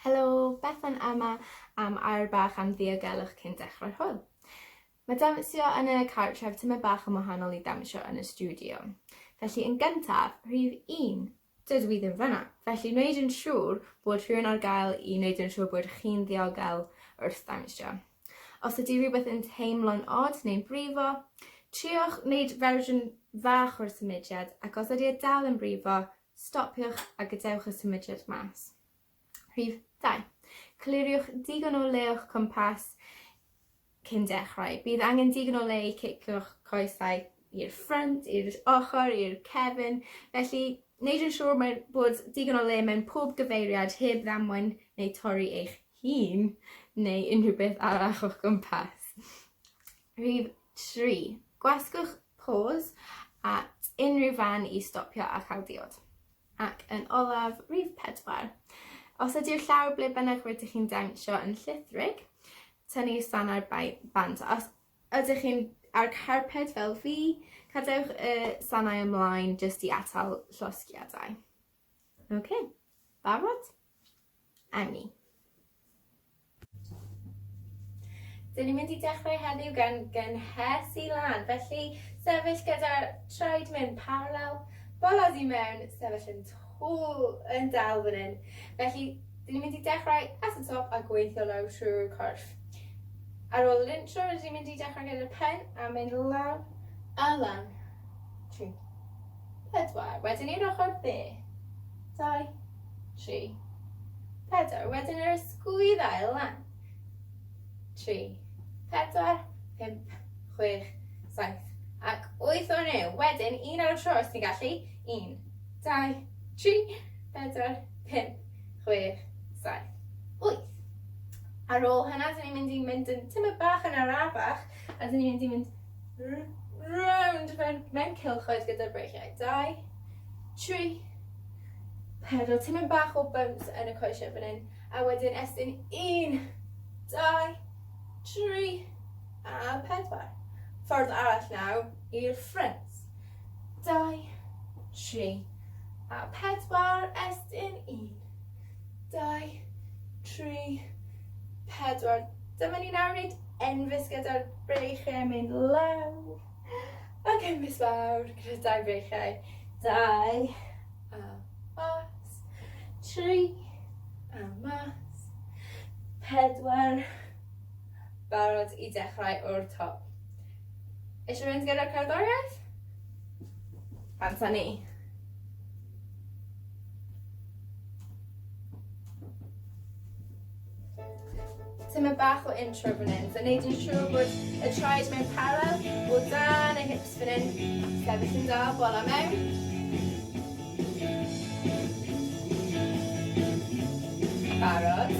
Helo, Bethan yma am air bach am ddiogelwch cyn dechrau'r hwyl. Mae dawnsio yn y cartref tymed bach yn wahanol i dawnsio yn y studio. Felly yn gyntaf, rhif 1, dydw i ddim fyna. Felly wneud yn siŵr bod rhywun ar gael i wneud yn siŵr bod chi'n ddiogel wrth dawnsio. Os ydy rhywbeth yn teimlo'n od neu'n brifo, triwch wneud fersiwn fach o'r symudiad ac os ydy dal yn brifo, stopiwch a gadewch y symudiad mas. Rhif 2. Cliriwch digon o le o'ch cwmpas cyn dechrau. Bydd angen digon o le i cicio'ch coesau i'r ffrynt, i'r ochr, i'r cefn. Felly, wneud yn siŵr bod digon o le mewn pob gyfeiriad heb ddamwain neu torri eich hun neu unrhyw beth arall o'ch gwmpas. Rhif 3. Gwasgwch pause at unrhyw fan i stopio a chael diod. Ac yn olaf, rhif 4. Os ydy'r llawr ble bynnag rydych chi'n dawnsio yn llithrig, tynnu sanau'r band. Os ydych chi'n ar carped fel fi, cadewch y sanau ymlaen jyst i atal llosgiadau. OK, barod? Awn ni. Dyn ni'n mynd i dechrau heddiw gan gynhes i lan, felly sefyll gyda'r traed mewn paralel, bolas i mewn, sefyll yn yn dal fan hyn. Felly, dyn ni'n mynd i dechrau at y top a gweithio lawr trwy'r corff. Ar ôl yr intro, dyn ni'n mynd i dechrau gyda'r pen a mynd lawr a lan. 3, 4. Wedyn i'r ochr B. 2, 3, 4. Wedyn yr ysgwyddau lan. 3, 4, 5, 6, 7 ac 8 o nhw. Wedyn, un ar y tro os ti'n gallu. 1, 2, 3, 4, 5, 6, 7, 8. Ar ôl hynna, dyn ni'n mynd yn tymed bach yn arafach, a dyn ni'n mynd round mewn cylchoedd gyda'r breichiau. 2, 3, 4. Tymed bach o bumps yn y coesau fan hyn, a wedyn estyn 1, 2, 3, a 4. Ffordd arall naw i'r ffrynt. 2, 3, a 4, estyn 1, 2, 3, 4. Dyma ni nawr wneud enfys gyda'r breichiau mynd lawr. Ac enfys fawr gyda'r breichiau. 2, a mas. 3, a mas. 4. Barod i dechrau o'r top. Eisiau mynd gyda'r cerddoriaeth? Banta ni. Tymed bach o intro fan hyn, so wneud yn siŵr bod y traed mewn paralel, o dan y hips fan hyn, sefyll yn dal, bola mewn. Barod.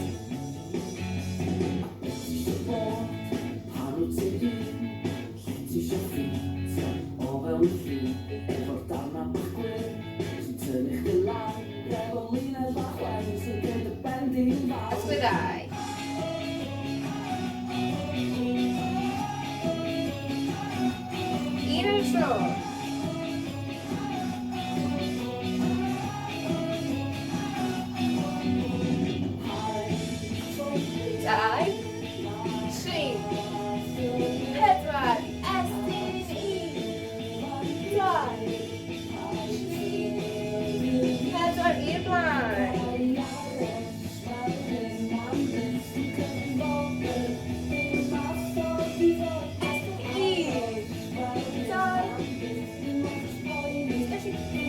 Ysgwyddau. Un ar y tro. 2, 3, 4, estyn 1, 2, 4 i'r blaen.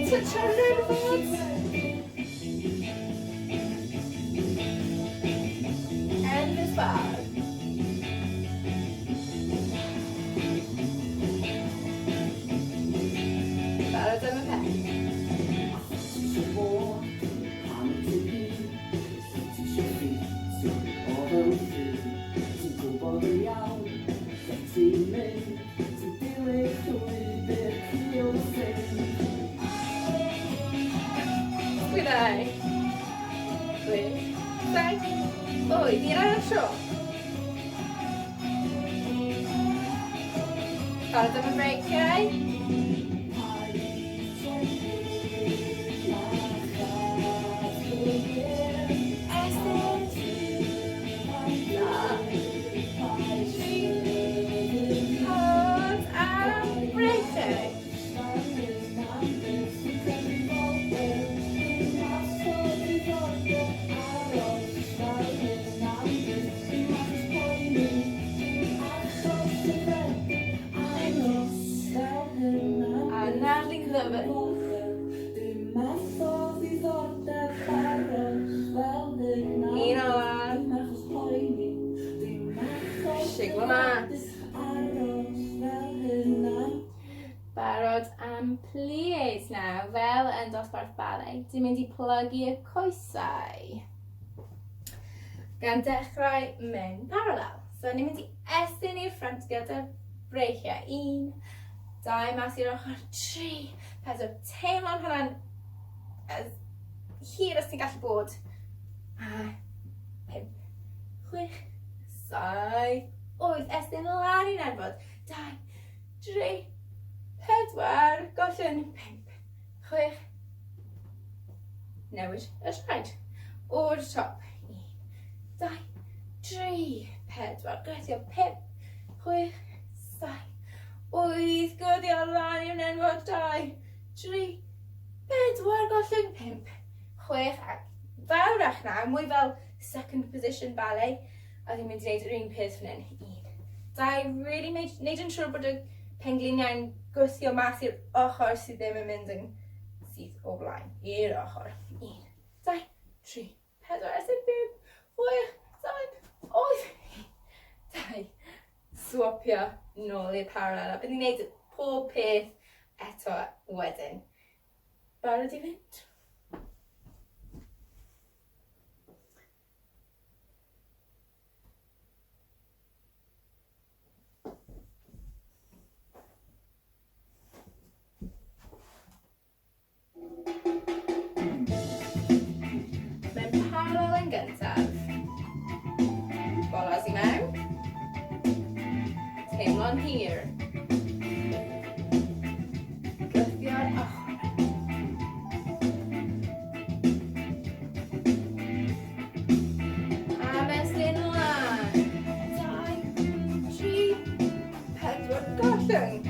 Touch your nerves. And this bar. Barod am y pen. Ysgwyddau. 6, 7, 8. Un ar y tro. Barod am y breichiau. Estyn corff ballet. Dwi'n mynd i plygu y coesau. Gan dechrau mewn parallel. So, ni'n mynd i estyn i'r ffrant gyda breichiau. 1, 2, mas i'r ochr, 3, 4. Teimlo'n hwnna'n hir os ti'n gallu bod. 5, 6, 7, 8. Estyn lan i'n enfod. 2, 3, 4. Gollyn. 5, 6. Newid y traed. O'r top. 1, 2, 3, 4. Gweithio. 5, 6, 7, 8. Gweithio lan i'n enfod. 2, 3, 4. Gollyn. 5, 6. Fawrach na, mwy fel second position ballet. A dwi'n mynd i wneud yr un peth fan hyn. 1, 2, really wneud yn siŵr bod y pengliniau'n gwthio mas i'r ochr sydd ddim yn mynd yn sydd o blaen. I'r ochr. 1, 2, 3, 4, 5, 6, 7, 8. 2. Swapio nôl i'r parallel. A bydd ni'n wneud pob peth eto wedyn. Barod i fynd? Gyntaf. Bolas i mewn. Teimlo'n hir. Gwythio'r ochr. A mesyn lan. 2, 3, 4. Gollwng.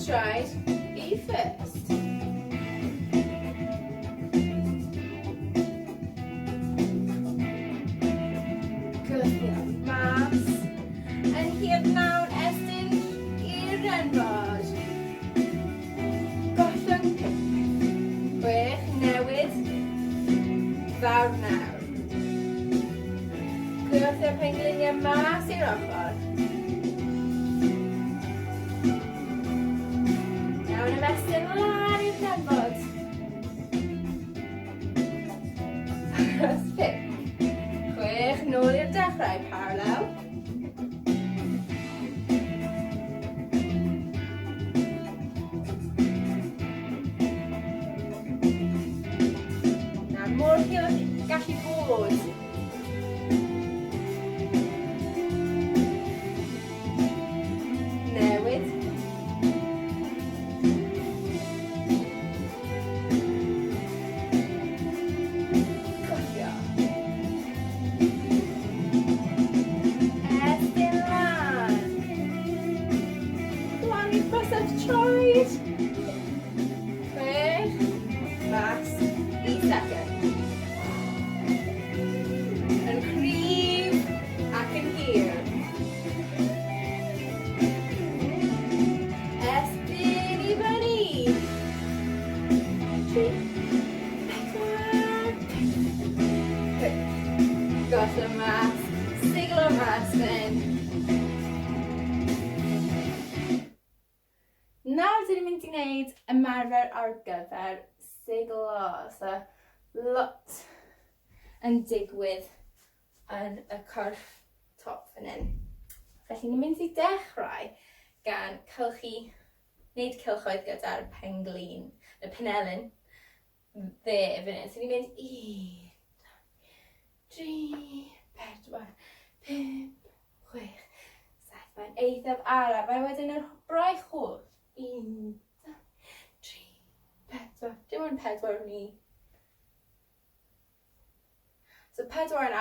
Traed i first. Fawr nawr. Gwyrth y pengliniau mas i'r ochr. Nawn ymestyn lan i'r cefod. Aros 5, 6, nôl i'r dechrau, parallel. Mor hir gallu bod. Newid. Cofio. Estyn lan. Lan i'r bysedd troed. 6, mas i second. Gollwng mas, siglo mas then. Nawr dyn ni'n mynd i wneud y myfyrwyr ar gyfer siglo. So, lot yn digwydd yn y corff top fan hyn. Felly ni'n mynd i dechrau gan wneud cylchoedd gyda'r penglin, y penelyn, dde fan hyn. So ni'n mynd 1, 3, 4, 5, 6, 7. Eithaf araf. A wedyn yr braich holl. 1, 2, 3, 4. Dim ond 4 ni. So 4 yn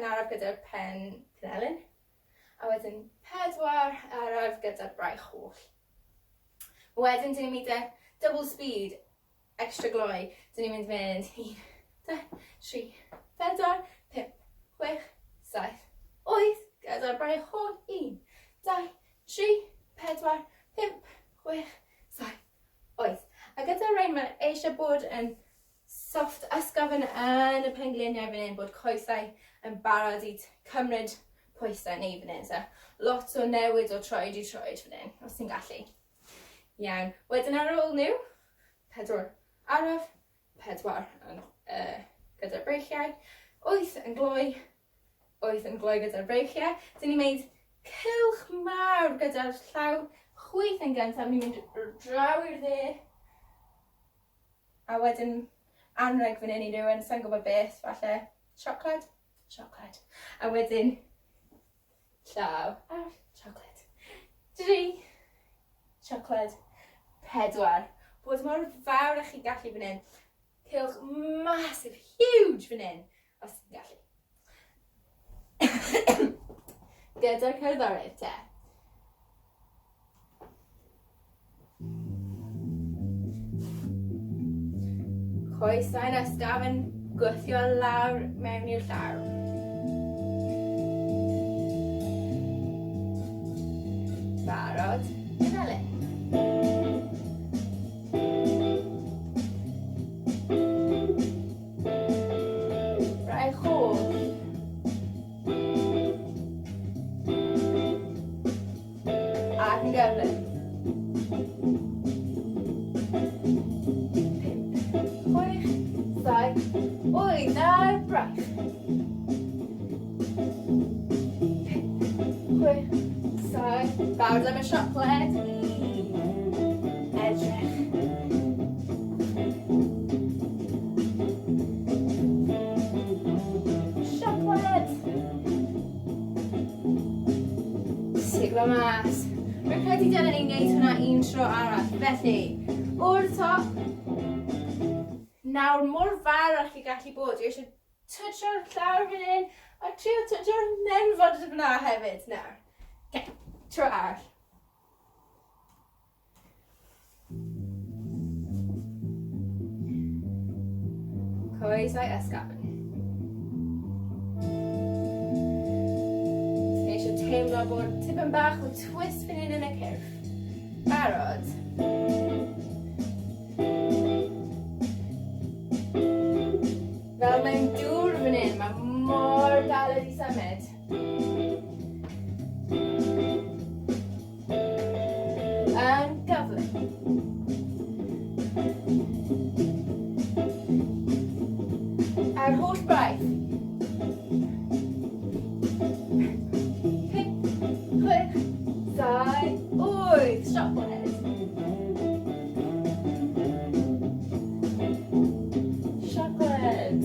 araf gyda'r penelyn. A wedyn 4 araf gyda'r braich holl. Wedyn dyn ni'n mynd double speed, extra gloi. Dyn ni'n mynd 1, 2, 3, 4, 5, 6, 7, 8. Gyda'r braich holl. 1, 2, 3, 4, 5, 6, 7, 8. A gyda'r rhain mae eisiau bod yn soft ysgafn yn y pengliniau fan hyn, bod coesau yn barod i cymryd pwysau neu fan hyn. So, lot o newid o troed i troed fan hyn, os ti'n gallu. Iawn. Wedyn ar ôl nhw, 4 araf, 4 yn gyda'r breichiau, 8 yn gloi, 8 yn gloi gyda'r breichiau. Dyn ni'n gwneud cylch mawr gyda'r llaw chwith yn gyntaf. Ni'n mynd draw i'r dde. A wedyn anreg fan hyn i rywun, sa'n gwybod beth, falle siocled. A wedyn llaw a'r siocled. 3, siocled, 4. Bod mor fawr â chi gallu fan hyn. Cylch massive, huge fan hyn, os ti'n gallu. Gyda'r cerddoriaeth te. Coesau'n ystafn, gwthio lawr mewn i'r llaw. Barod, melyn. Bawd am y siocled. Edrych. Siocled. Siglo mas. Rwy'n credu dylen ni'n gwneud hwnna un tro arall. Felly, o'r top. Nawr mor fawr â chi gallu bod. Dwi eisiau twtsio'r llawr fan hyn a trio twtsio'r nenfod yna hefyd. Nawr. Okay. Tro arall. Coesau ysgafn. Ni eisiau teimlo bod tipyn bach o twist fan hyn yn y cyrff. Barod. Fel mewn dŵr fan hyn, mae mor galed i symud. Yn gyflym. A'r holl braith. 5, 6, 7, 8. Siocled. Siocled.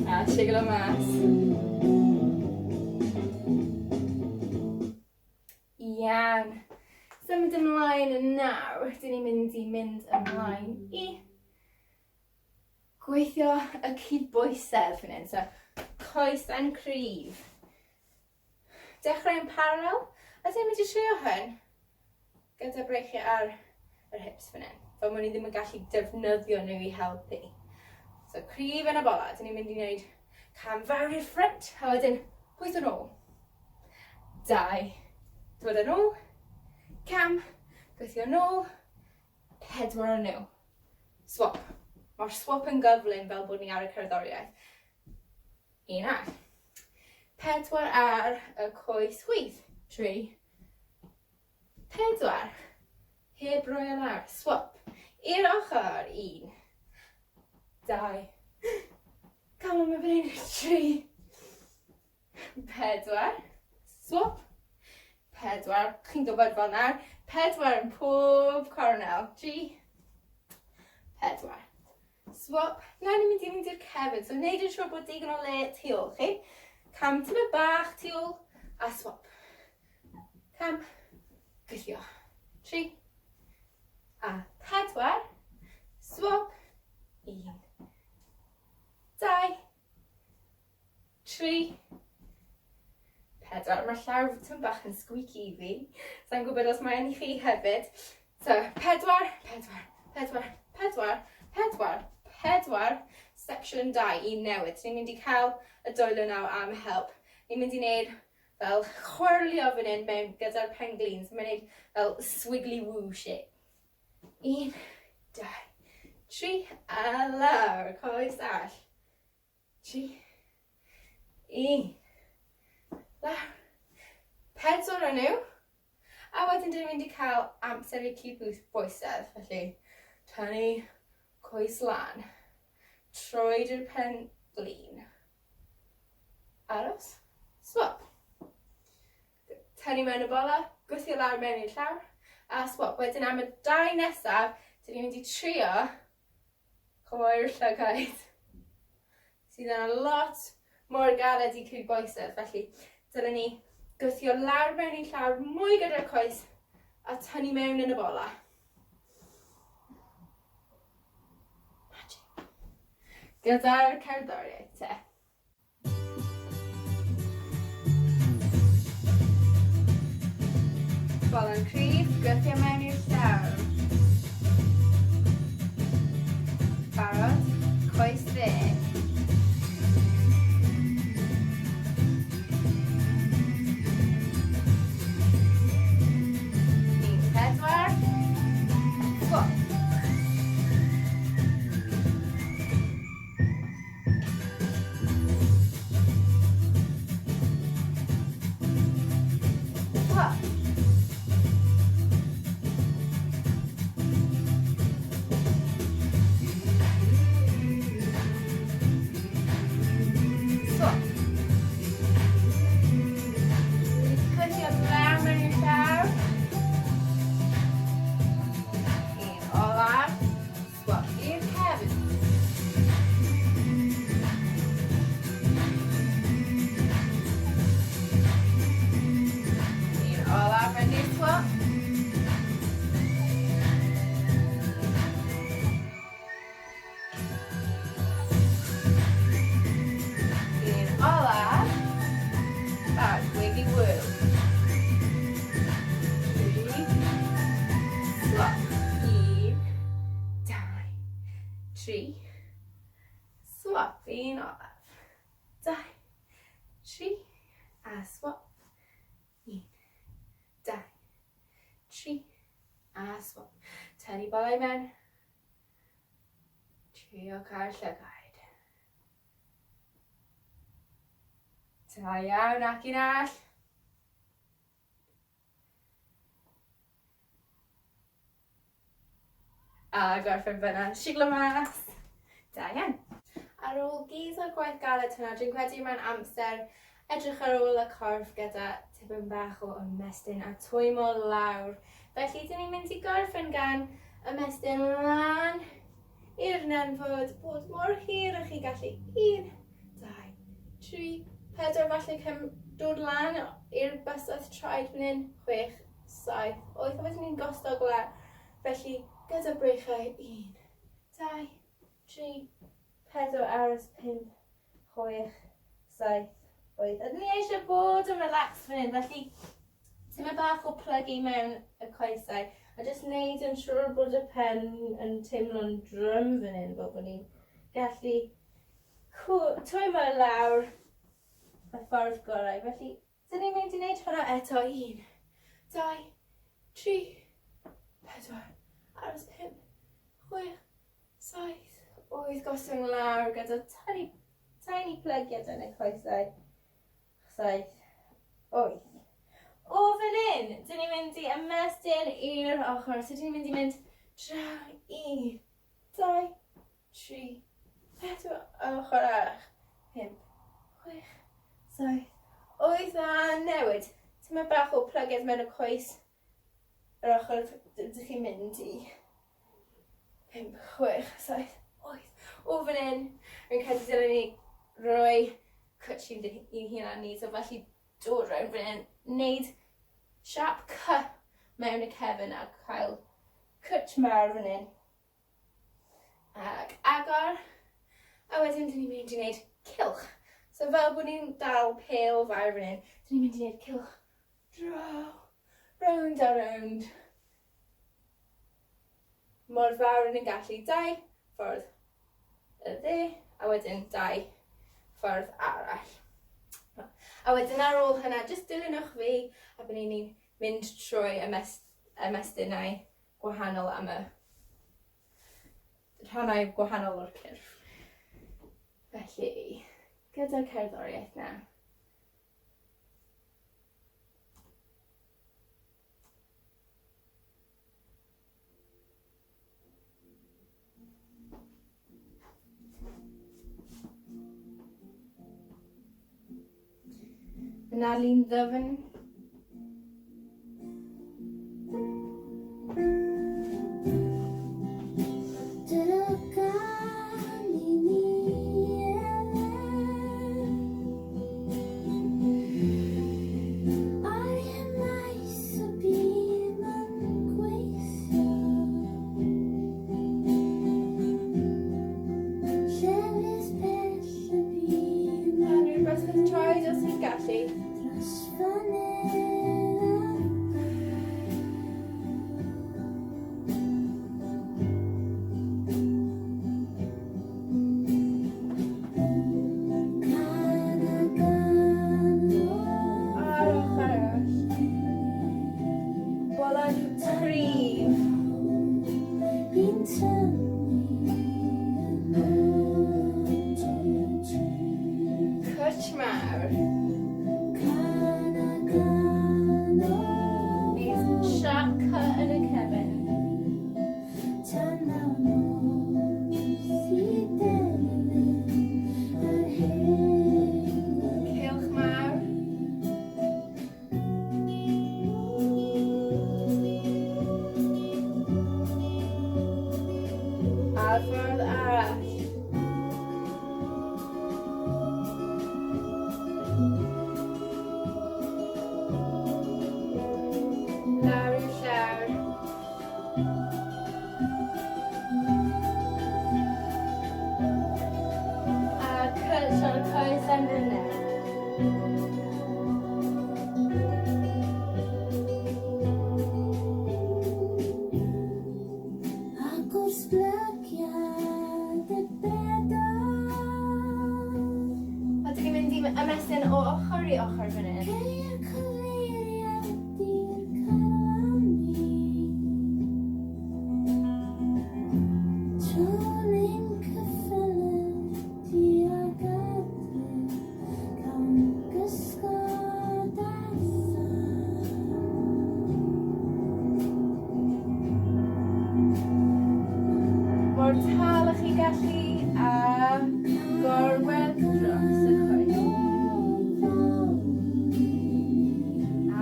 A siglo mas. Iawn. Symud ymlaen yn nawr, dyn ni'n mynd ymlaen i gweithio y cydbwysedd fan hyn. So, coes a'n cryf. Dechrau'n parallel, a dyn ni'n mynd i trio hyn gyda breichiau ar yr hips fan hyn. Fel mwyn ni ddim yn gallu defnyddio nhw i helpu. So, cryf yn y bola, dyn ni'n mynd i wneud cam fawr i'r ffrynt, a wedyn gweithio nôl. 2, dod yn ôl. Cam, gweithio nôl, 4 yn nhw. Swap. Mae'r swap yn gyflym fel bod ni ar y cerddoriaeth. 1 arall. 4 ar y coes chwith. 3, 4. Heb roi o lawr. Swap. I'r ochr. 1, 2. Come on, mae fan hyn. 3, 4. Swap. 4, chi'n gwybod fel nawr. 4 yn pob cornel. 3, 4. Swap. Nawr ni'n mynd i'r cefn. So, wneud yn siŵr bod digon o le tu ôl chi. Cam tipyn bach tu ôl a swap. Cam. Gweithio. 3 a 4. Swap. 1, 2, 3, 4. Mae'r llawr tipyn bach yn squeaky i fi. Sa'n gwybod os mae'n i chi hefyd. So, 4, 4, 4, 4, 4, 4. Section 2 i newid. Ni'n mynd i cael y dwylo nawr am help. Ni'n mynd i wneud fel chwyrlio fan hyn mewn gyda'r penglins. Mae'n wneud fel swiggly woo shape. 1, 2, 3 a lawr. Coes all. 3, 1. Lawr. 4 o nhw. A wedyn dyn ni'n mynd i cael amser i cydbwysedd, felly tynnu coes lan, troed i'r pen glin, aros, swap. Tynnu mewn y bola, gwthio lawr mewn i'r llawr, a swap. Wedyn am y 2 nesaf, dyn ni'n mynd i trio clywoi'r llygaid, sydd yn lot mor galed i cydbwysedd, felly dylen ni gwthio lawr mewn i'r llawr mwy gyda'r coes a tynnu mewn yn y bola. Magic. Gyda'r cerddoriaeth te. Bola yn cryf, gwthio mewn i'r llawr. Barod, coes dde. Swap, un olaf, 2, 3, a swap, 1, 2, 3, a swap. Tynnu bolau mewn, trio cael llygaid. Da iawn ac un all. A gorffen fyna, siglo mas. Da iawn. Ar ôl gyd o'r gwaith galed hwnna, dwi'n credu mewn amser edrych ar ôl y corff gyda tipyn bach o ymestyn a twymo lawr. Felly, dyn ni'n mynd i gorffen gan ymestyn lan i'r nenfod, bod mor hir ych chi gallu. 1, 2, 3, 4, falle dod lan i'r bysedd traed fan hyn. 6, 7, 8, a wedyn ni'n gostog lawr. Felly, gyda breichau 1, 2, 3, 4, aros 5, 6, 7, 8. Ydyn ni eisiau bod yn relax fan hyn, felly tyma bach o plygu mewn y coesau a jyst wneud yn siŵr bod y pen yn teimlo'n drwm fan hyn, bod ni'n gallu twymo lawr y ffordd gorau. Felly, dyn ni'n mynd i wneud hwnna eto. 1, 2, 3, 4, aros 5, 6, 7, 8, gosling lawr gyda tiny plygiad yn y coesau. 7, 8. O fan hyn, dyn ni'n mynd i ymestyn i'r ochr. So dyn ni'n mynd i mynd draw 1, 2, 3, 4, ochr arall. 5, 6, 7, 8 a newid. Tyma bach o plygiad mewn y coes yr ochr ydych chi'n mynd i. 5, 6, 7, 8. O fan hyn, rwy'n credu dylen ni roi cwtsh i'n hunan ni. So felly dod rownd fan hyn, wneud sharp cut mewn y cefn a cael cwtsh mawr fan hyn. Ac agor. A wedyn dyn ni'n mynd i wneud cylch. So fel bod ni'n dal pêl fawr fan hyn, dyn ni'n mynd i wneud cylch draw, round a round. Mor fawr yn gallu 2 ffordd y dde, a wedyn 2 ffordd arall. A wedyn ar ôl hynna, jyst dilynwch fi a bydd ni'n mynd trwy ymestynau gwahanol am y rhannau gwahanol o'r cyrff. Felly, gyda'r cerddoriaeth na. Yna lun ddyfn. Ymestyn o ochr I ochr fan hyn. Mor tal ych chi gallu a gorwedd dros y coed.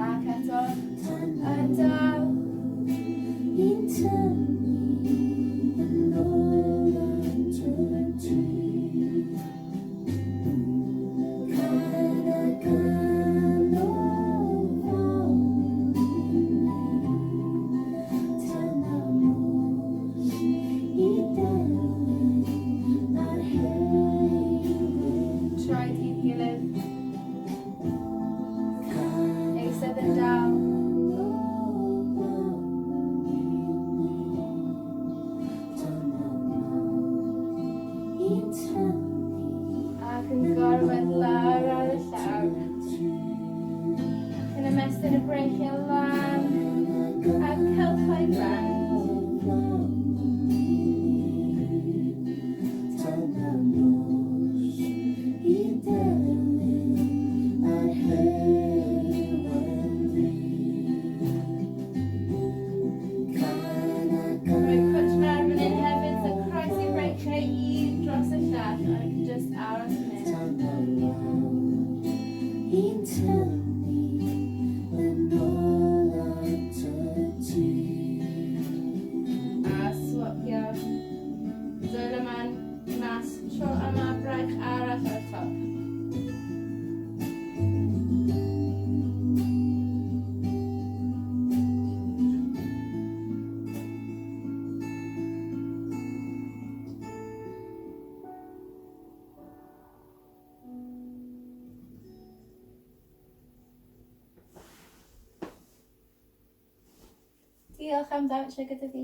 Ac eto, a dal. Traed i'n gilydd. Eistedd yn dal. Ac yn gorwedd lawr ar y llaw. Yn ymestyn y breichiau lan a celchau band. Diolch am ddawnsio gyda fi.